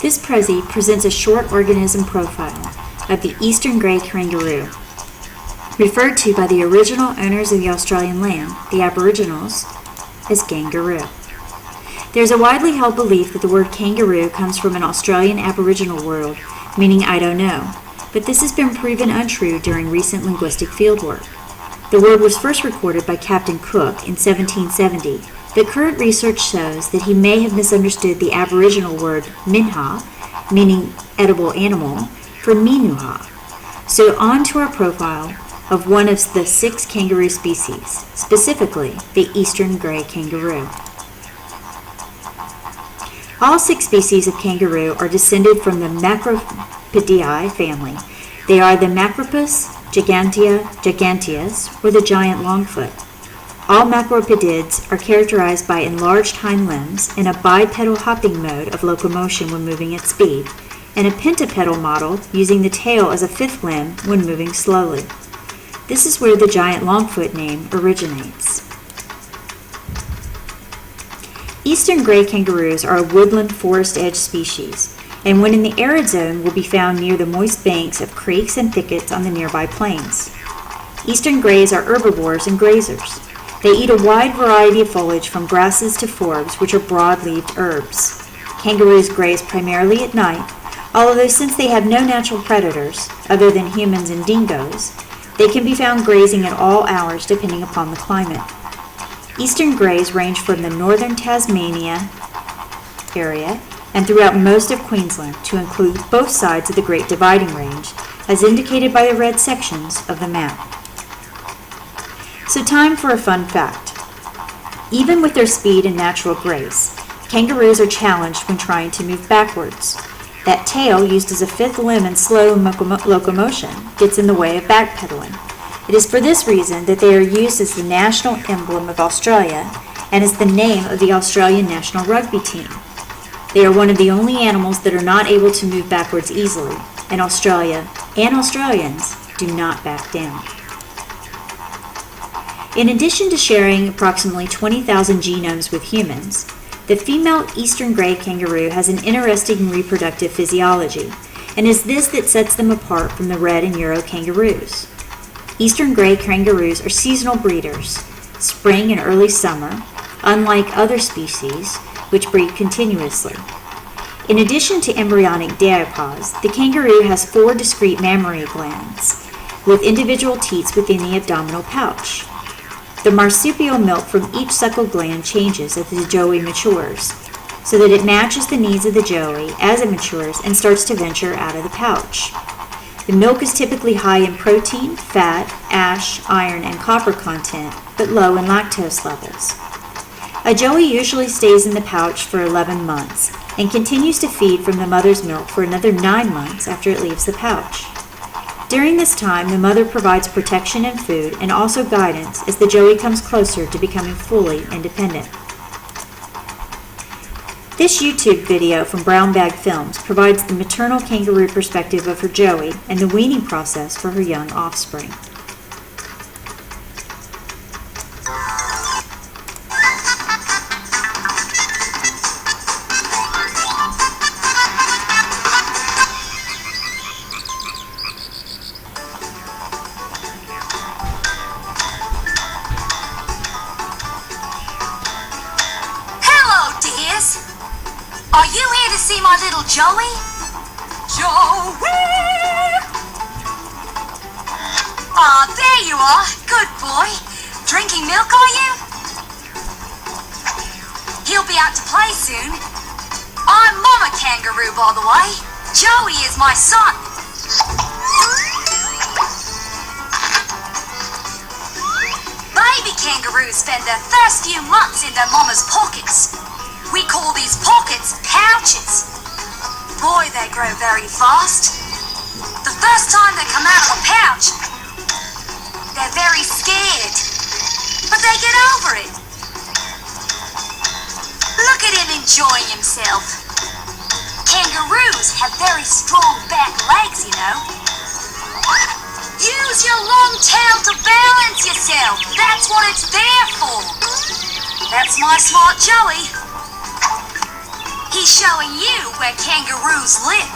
This prezi presents a short organism profile of the eastern grey kangaroo, referred to by the original owners of the Australian land, the Aboriginals, as kangaroo. There is a widely held belief that the word kangaroo comes from an Australian Aboriginal word meaning I don't know, but this has been proven untrue during recent linguistic fieldwork. The word was first recorded by Captain Cook in 1770, but current research shows that he may have misunderstood the Aboriginal word minha, meaning edible animal, for minuha. So on to our profile of one of the 6 kangaroo species, specifically the eastern grey kangaroo. All 6 species of kangaroo are descended from the Macropodidae family. They are the Macropus giganteus, or the giant longfoot. All macropodids are characterized by enlarged hind limbs and a bipedal hopping mode of locomotion when moving at speed, and a pentapedal model using the tail as a 5th limb when moving slowly. This is where the giant longfoot name originates. Eastern grey kangaroos are a woodland forest edge species, and when in the arid zone will be found near the moist banks of creeks and thickets on the nearby plains. Eastern greys are herbivores and grazers. They eat a wide variety of foliage from grasses to forbs, which are broad-leaved herbs. Kangaroos graze primarily at night, although since they have no natural predators, other than humans and dingoes, they can be found grazing at all hours depending upon the climate. Eastern greys range from the northern Tasmania area and throughout most of Queensland to include both sides of the Great Dividing Range, as indicated by the red sections of the map. So time for a fun fact. Even with their speed and natural grace, kangaroos are challenged when trying to move backwards. That tail, used as a 5th limb in slow locomotion, gets in the way of backpedaling. It is for this reason that they are used as the national emblem of Australia and as the name of the Australian national rugby team. They are one of the only animals that are not able to move backwards easily, and Australia and Australians do not back down. In addition to sharing approximately 20,000 genomes with humans, the female eastern grey kangaroo has an interesting reproductive physiology, and is this that sets them apart from the red and Euro kangaroos. Eastern grey kangaroos are seasonal breeders, spring and early summer, unlike other species which breed continuously. In addition to embryonic diapause, the kangaroo has 4 discrete mammary glands, with individual teats within the abdominal pouch. The marsupial milk from each suckle gland changes as the joey matures, so that it matches the needs of the joey as it matures and starts to venture out of the pouch. The milk is typically high in protein, fat, ash, iron, and copper content, but low in lactose levels. A joey usually stays in the pouch for 11 months and continues to feed from the mother's milk for another 9 months after it leaves the pouch. During this time, the mother provides protection and food and also guidance as the joey comes closer to becoming fully independent. This YouTube video from Brown Bag Films provides the maternal kangaroo perspective of her joey and the weaning process for her young offspring. Are you here to see my little Joey? Joey! Ah, there you are. Good boy. Drinking milk, are you? He'll be out to play soon. I'm Mama Kangaroo, by the way. Joey is my son. Baby kangaroos spend their first few months in their mama's pockets. We call these pockets pouches. Boy, they grow very fast. The first time they come out of a pouch, they're very scared. But they get over it. Look at him enjoying himself. Kangaroos have very strong back legs, you know. Use your long tail to balance yourself. That's what it's there for. That's my smart Joey. He's showing you where kangaroos live.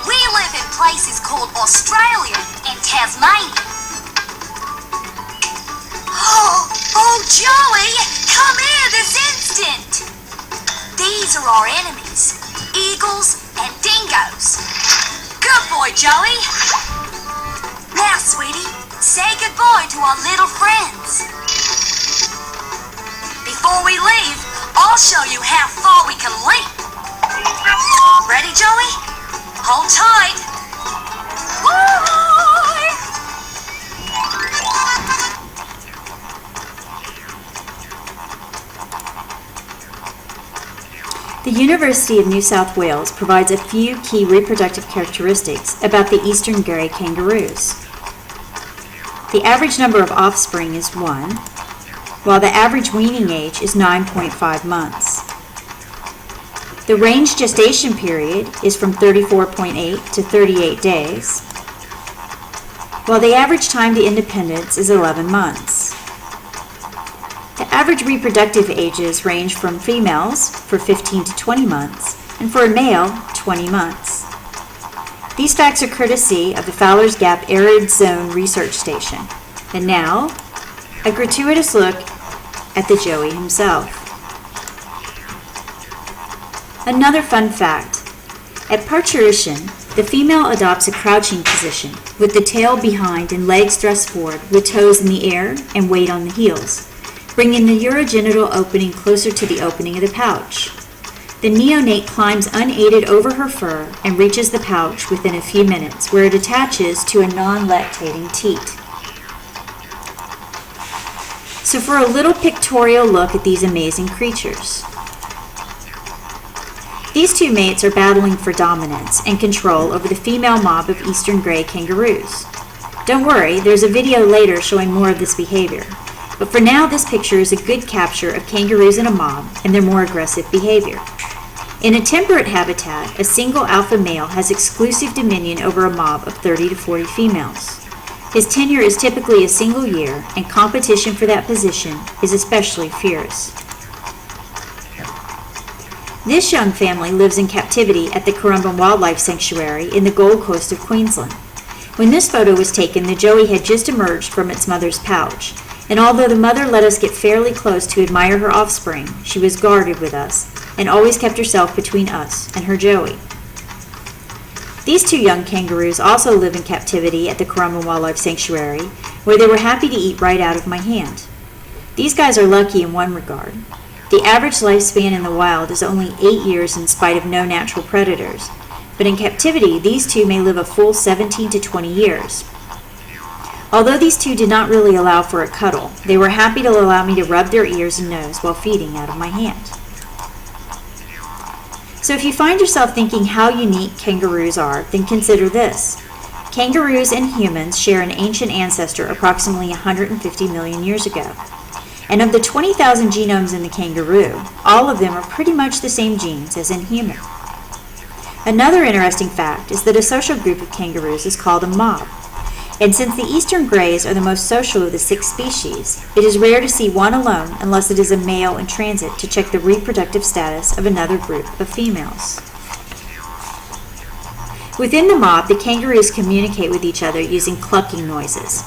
We live in places called Australia and Tasmania. Oh, Joey, come here this instant. These are our enemies, eagles and dingoes. Good boy, Joey. Now, sweetie, say goodbye to our little friends. Before we leave, I'll show you how far we can leap. Ready, Joey? Hold tight. Woo! The University of New South Wales provides a few key reproductive characteristics about the eastern grey kangaroos. The average number of offspring is 1, while the average weaning age is 9.5 months. The range gestation period is from 34.8 to 38 days, while the average time to independence is 11 months. The average reproductive ages range from females for 15 to 20 months and for a male 20 months. These facts are courtesy of the Fowler's Gap Arid Zone Research Station. And now, a gratuitous look at the Joey himself. Another fun fact. At parturition, the female adopts a crouching position with the tail behind and legs thrust forward with toes in the air and weight on the heels, bringing the urogenital opening closer to the opening of the pouch. The neonate climbs unaided over her fur and reaches the pouch within a few minutes, where it attaches to a non-lactating teat. So for a little pictorial look at these amazing creatures. These two mates are battling for dominance and control over the female mob of eastern grey kangaroos. Don't worry, there's a video later showing more of this behavior. But for now, this picture is a good capture of kangaroos in a mob and their more aggressive behavior. In a temperate habitat, a single alpha male has exclusive dominion over a mob of 30 to 40 females. His tenure is typically a single year, and competition for that position is especially fierce. This young family lives in captivity at the Kangaroo Wildlife Sanctuary in the Gold Coast of Queensland. When this photo was taken, the Joey had just emerged from its mother's pouch. And although the mother let us get fairly close to admire her offspring, she was guarded with us and always kept herself between us and her Joey. These two young kangaroos also live in captivity at the Kangaroo Wildlife Sanctuary, where they were happy to eat right out of my hand. These guys are lucky in one regard. The average lifespan in the wild is only 8 years in spite of no natural predators, but in captivity, these two may live a full 17 to 20 years. Although these two did not really allow for a cuddle, they were happy to allow me to rub their ears and nose while feeding out of my hand. So if you find yourself thinking how unique kangaroos are, then consider this. Kangaroos and humans share an ancient ancestor approximately 150 million years ago. And of the 20,000 genomes in the kangaroo, all of them are pretty much the same genes as in human. Another interesting fact is that a social group of kangaroos is called a mob. And since the eastern greys are the most social of the 6 species, it is rare to see one alone unless it is a male in transit to check the reproductive status of another group of females. Within the mob, the kangaroos communicate with each other using clucking noises.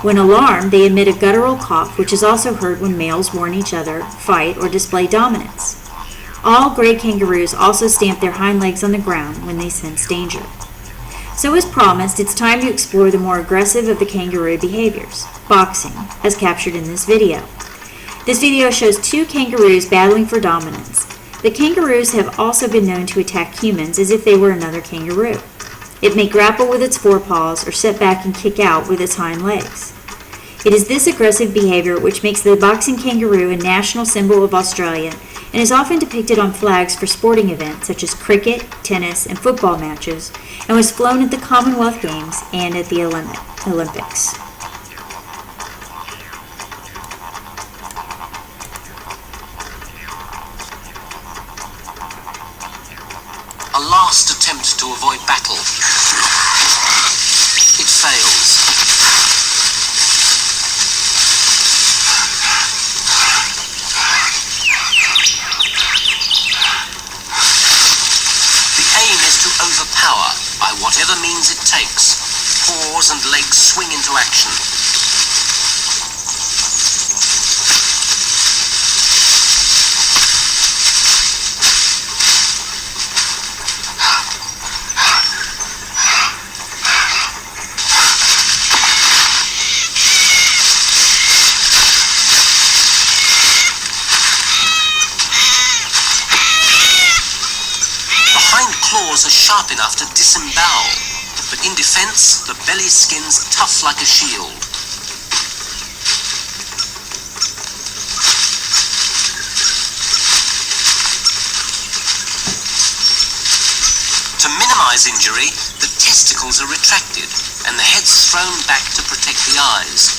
When alarmed, they emit a guttural cough, which is also heard when males warn each other, fight, or display dominance. All grey kangaroos also stamp their hind legs on the ground when they sense danger. So as promised, it's time to explore the more aggressive of the kangaroo behaviors, boxing, as captured in this video. This video shows 2 kangaroos battling for dominance. The kangaroos have also been known to attack humans as if they were another kangaroo. It may grapple with its forepaws or sit back and kick out with its hind legs. It is this aggressive behavior which makes the boxing kangaroo a national symbol of Australia and is often depicted on flags for sporting events such as cricket, tennis, and football matches, and was flown at the Commonwealth Games and at the Olympics. A last attempt to avoid battle. It fails. power by whatever means it takes. Paws and legs swing into action. Claws are sharp enough to disembowel, but in defense, the belly skin's tough like a shield. To minimize injury, the testicles are retracted and the head's thrown back to protect the eyes.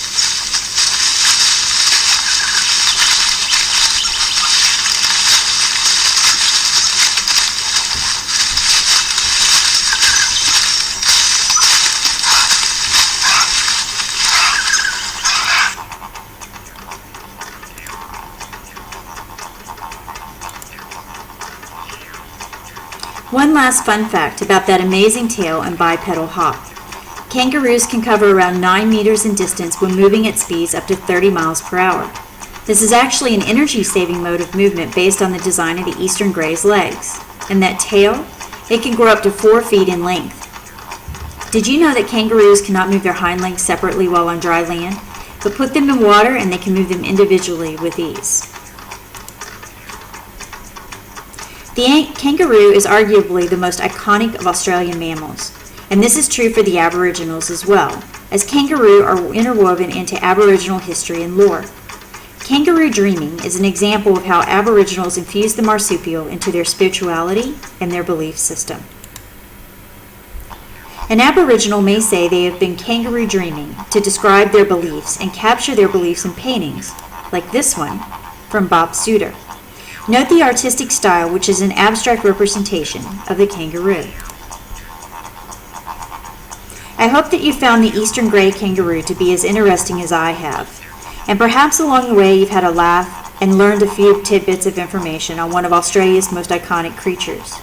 One last fun fact about that amazing tail and bipedal hop. Kangaroos can cover around 9 meters in distance when moving at speeds up to 30 miles per hour. This is actually an energy-saving mode of movement based on the design of the eastern gray's legs. And that tail, it can grow up to 4 feet in length. Did you know that kangaroos cannot move their hind legs separately while on dry land, but put them in water and they can move them individually with ease? The kangaroo is arguably the most iconic of Australian mammals, and this is true for the Aboriginals as well, as kangaroo are interwoven into Aboriginal history and lore. Kangaroo dreaming is an example of how Aboriginals infused the marsupial into their spirituality and their belief system. An Aboriginal may say they have been kangaroo dreaming to describe their beliefs and capture their beliefs in paintings, like this one from Bob Suter. Note the artistic style, which is an abstract representation of the kangaroo. I hope that you found the eastern gray kangaroo to be as interesting as I have, and perhaps along the way you've had a laugh and learned a few tidbits of information on one of Australia's most iconic creatures.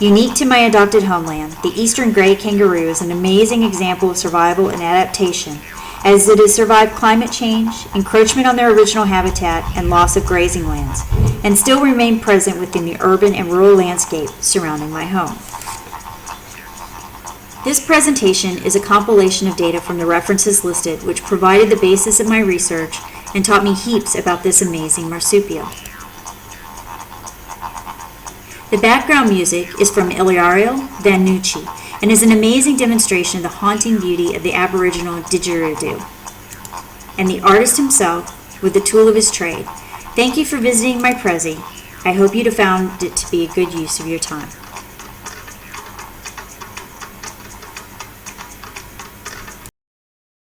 Unique to my adopted homeland, the eastern gray kangaroo is an amazing example of survival and adaptation, as it has survived climate change, encroachment on their original habitat, and loss of grazing lands, and still remain present within the urban and rural landscape surrounding my home. This presentation is a compilation of data from the references listed, which provided the basis of my research and taught me heaps about this amazing marsupial. The background music is from Ilario Vanucci and is an amazing demonstration of the haunting beauty of the Aboriginal didgeridoo, and the artist himself with the tool of his trade. Thank you for visiting my Prezi. I hope you'd have found it to be a good use of your time.